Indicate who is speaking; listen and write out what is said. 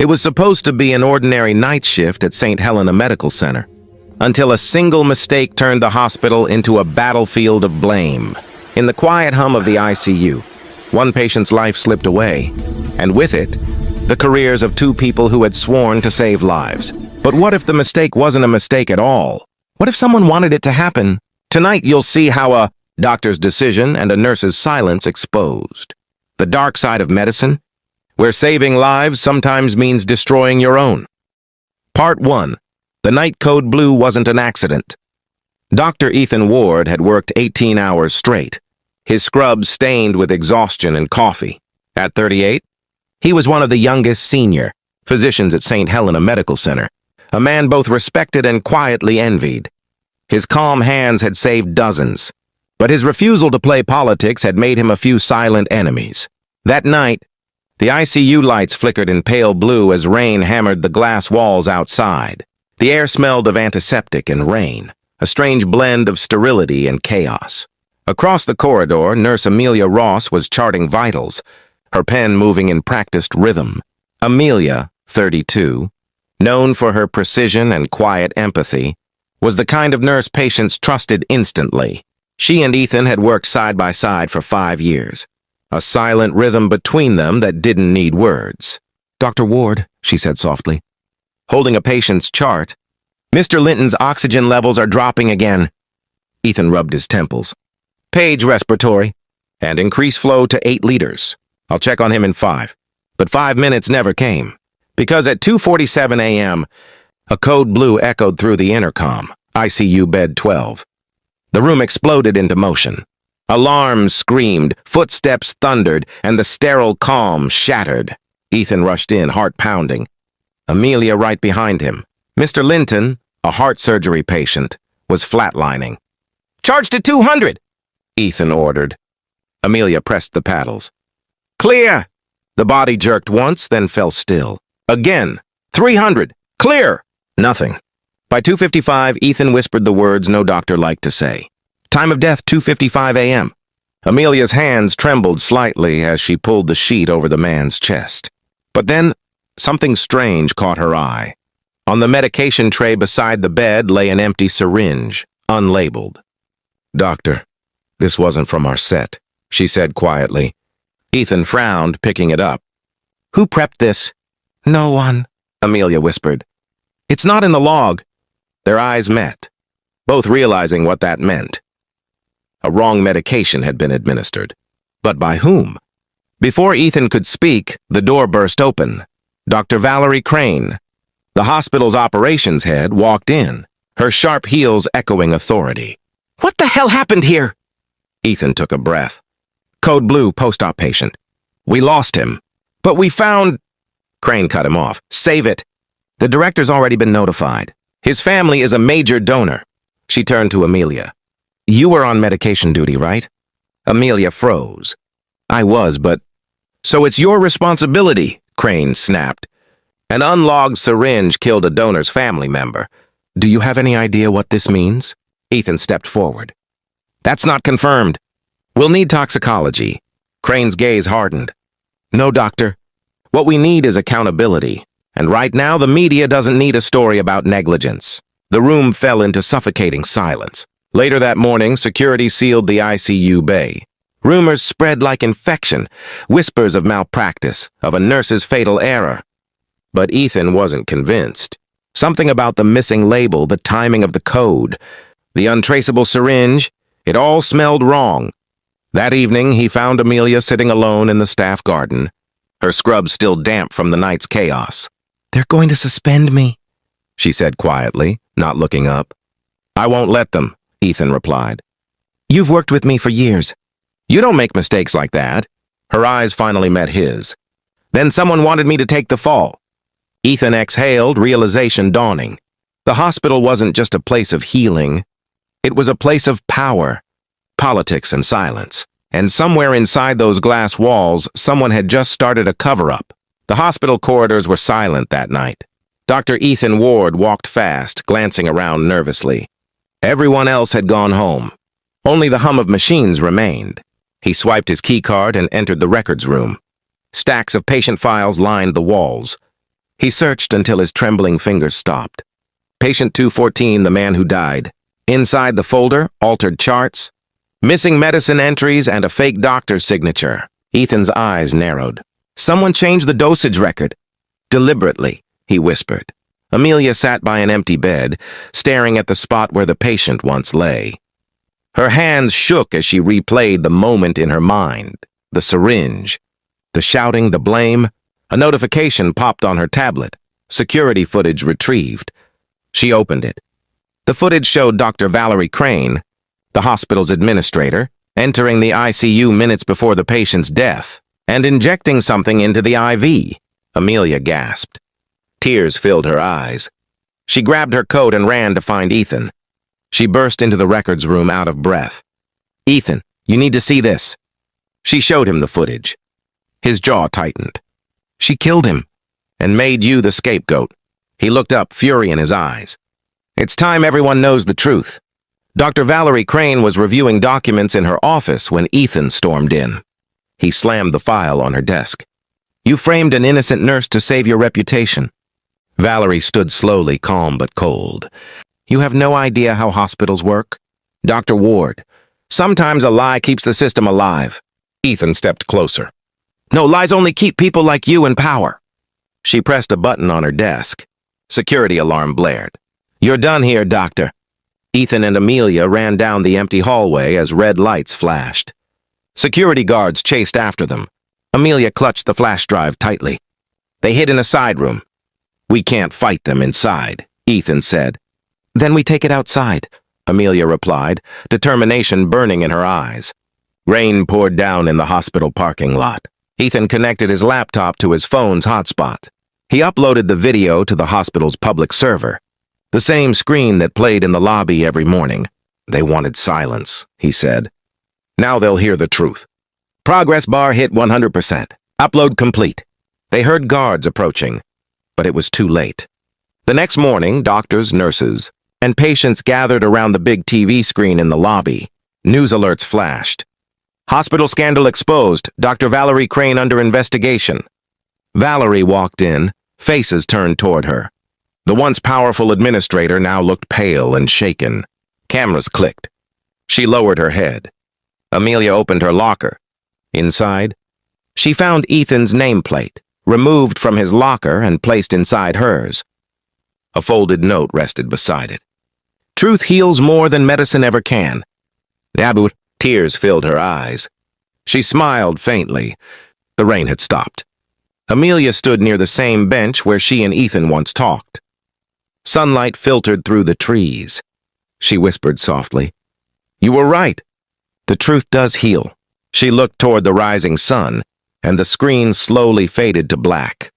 Speaker 1: It was supposed to be an ordinary night shift at St. Helena Medical Center, until a single mistake turned the hospital into a battlefield of blame. In the quiet hum of the ICU, one patient's life slipped away, and with it, the careers of two people who had sworn to save lives. But what if the mistake wasn't a mistake at all? What if someone wanted it to happen? Tonight you'll see how a doctor's decision and a nurse's silence exposed the dark side of medicine, where saving lives sometimes means destroying your own. Part 1. The night code blue wasn't an accident. Dr. Ethan Ward had worked 18 hours straight, his scrubs stained with exhaustion and coffee. At 38, he was one of the youngest senior physicians at St. Helena Medical Center, a man both respected and quietly envied. His calm hands had saved dozens, but his refusal to play politics had made him a few silent enemies. That night, the ICU lights flickered in pale blue as rain hammered the glass walls outside. The air smelled of antiseptic and rain, a strange blend of sterility and chaos. Across the corridor, Nurse Amelia Ross was charting vitals, her pen moving in practiced rhythm. Amelia, 32, known for her precision and quiet empathy, was the kind of nurse patients trusted instantly. She and Ethan had worked side by side for 5 years, a silent rhythm between them that didn't need words. "Dr. Ward," she said softly, holding a patient's chart. "Mr. Linton's oxygen levels are dropping again." Ethan rubbed his temples. "Page respiratory, and increase flow to 8 liters. I'll check on him in 5. But 5 minutes never came, because at 2:47 a.m., a code blue echoed through the intercom, ICU bed 12. The room exploded into motion. Alarms screamed, footsteps thundered, and the sterile calm shattered. Ethan rushed in, heart pounding. Amelia right behind him. Mr. Linton, a heart surgery patient, was flatlining. "Charge to 200, Ethan ordered. Amelia pressed the paddles. "Clear!" The body jerked once, then fell still. Again, 300, clear! Nothing. By 2:55, Ethan whispered the words no doctor liked to say. Time of death, 2:55 a.m. Amelia's hands trembled slightly as she pulled the sheet over the man's chest. But then, something strange caught her eye. On the medication tray beside the bed lay an empty syringe, unlabeled. "Doctor, this wasn't from our set," she said quietly. Ethan frowned, picking it up. "Who prepped this?" "No one," Amelia whispered. "It's not in the log." Their eyes met, both realizing what that meant. A wrong medication had been administered. But by whom? Before Ethan could speak, the door burst open. Dr. Valerie Crane, the hospital's operations head, walked in, her sharp heels echoing authority. "What the hell happened here?" Ethan took a breath. "Code blue, post-op patient. We lost him. But we found—" Crane cut him off. "Save it. The director's already been notified. His family is a major donor." She turned to Amelia. "You were on medication duty, right?" Amelia froze. "I was, but—" "So it's your responsibility," Crane snapped. "An unlogged syringe killed a donor's family member. Do you have any idea what this means?" Ethan stepped forward. "That's not confirmed. We'll need toxicology." Crane's gaze hardened. "No, doctor. What we need is accountability. And right now, the media doesn't need a story about negligence." The room fell into suffocating silence. Later that morning, security sealed the ICU bay. Rumors spread like infection, whispers of malpractice, of a nurse's fatal error. But Ethan wasn't convinced. Something about the missing label, the timing of the code, the untraceable syringe, it all smelled wrong. That evening, he found Amelia sitting alone in the staff garden, her scrubs still damp from the night's chaos. "They're going to suspend me," she said quietly, not looking up. "I won't let them," Ethan replied. "You've worked with me for years. You don't make mistakes like that." Her eyes finally met his. "Then someone wanted me to take the fall." Ethan exhaled, realization dawning. The hospital wasn't just a place of healing. It was a place of power, politics, and silence. And somewhere inside those glass walls, someone had just started a cover-up. The hospital corridors were silent that night. Dr. Ethan Ward walked fast, glancing around nervously. Everyone else had gone home. Only the hum of machines remained. He swiped his keycard and entered the records room. Stacks of patient files lined the walls. He searched until his trembling fingers stopped. Patient 214, the man who died. Inside the folder, altered charts, missing medicine entries, and a fake doctor's signature. Ethan's eyes narrowed. Someone changed the dosage record. Deliberately, he whispered. Amelia sat by an empty bed, staring at the spot where the patient once lay. Her hands shook as she replayed the moment in her mind. The syringe, the shouting, the blame. A notification popped on her tablet. Security footage retrieved. She opened it. The footage showed Dr. Valerie Crane, the hospital's administrator, entering the ICU minutes before the patient's death and injecting something into the IV. Amelia gasped. Tears filled her eyes. She grabbed her coat and ran to find Ethan. She burst into the records room out of breath. Ethan, you need to see this. She showed him the footage. His jaw tightened. She killed him and made you the scapegoat. He looked up, fury in his eyes. It's time everyone knows the truth. Dr. Valerie Crane was reviewing documents in her office when Ethan stormed in. He slammed the file on her desk. You framed an innocent nurse to save your reputation. Valerie stood slowly, calm but cold. You have no idea how hospitals work. Dr. Ward, sometimes a lie keeps the system alive. Ethan stepped closer. No, lies only keep people like you in power. She pressed a button on her desk. Security alarm blared. You're done here, doctor. Ethan and Amelia ran down the empty hallway as red lights flashed. Security guards chased after them. Amelia clutched the flash drive tightly. They hid in a side room. We can't fight them inside, Ethan said. Then we take it outside, Amelia replied, determination burning in her eyes. Rain poured down in the hospital parking lot. Ethan connected his laptop to his phone's hotspot. He uploaded the video to the hospital's public server, the same screen that played in the lobby every morning. They wanted silence, he said. Now they'll hear the truth. Progress bar hit 100%. Upload complete. They heard guards approaching, but it was too late. The next morning, doctors, nurses, and patients gathered around the big TV screen in the lobby. News alerts flashed. Hospital scandal exposed. Dr. Valerie Crane under investigation. Valerie walked in, faces turned toward her. The once powerful administrator now looked pale and shaken. Cameras clicked. She lowered her head. Amelia opened her locker. Inside, she found Ethan's nameplate, removed from his locker and placed inside hers. A folded note rested beside it. Truth heals more than medicine ever can. Dabut, tears filled her eyes. She smiled faintly. The rain had stopped. Amelia stood near the same bench where she and Ethan once talked. Sunlight filtered through the trees. She whispered softly, You were right. The truth does heal. She looked toward the rising sun, and the screen slowly faded to black.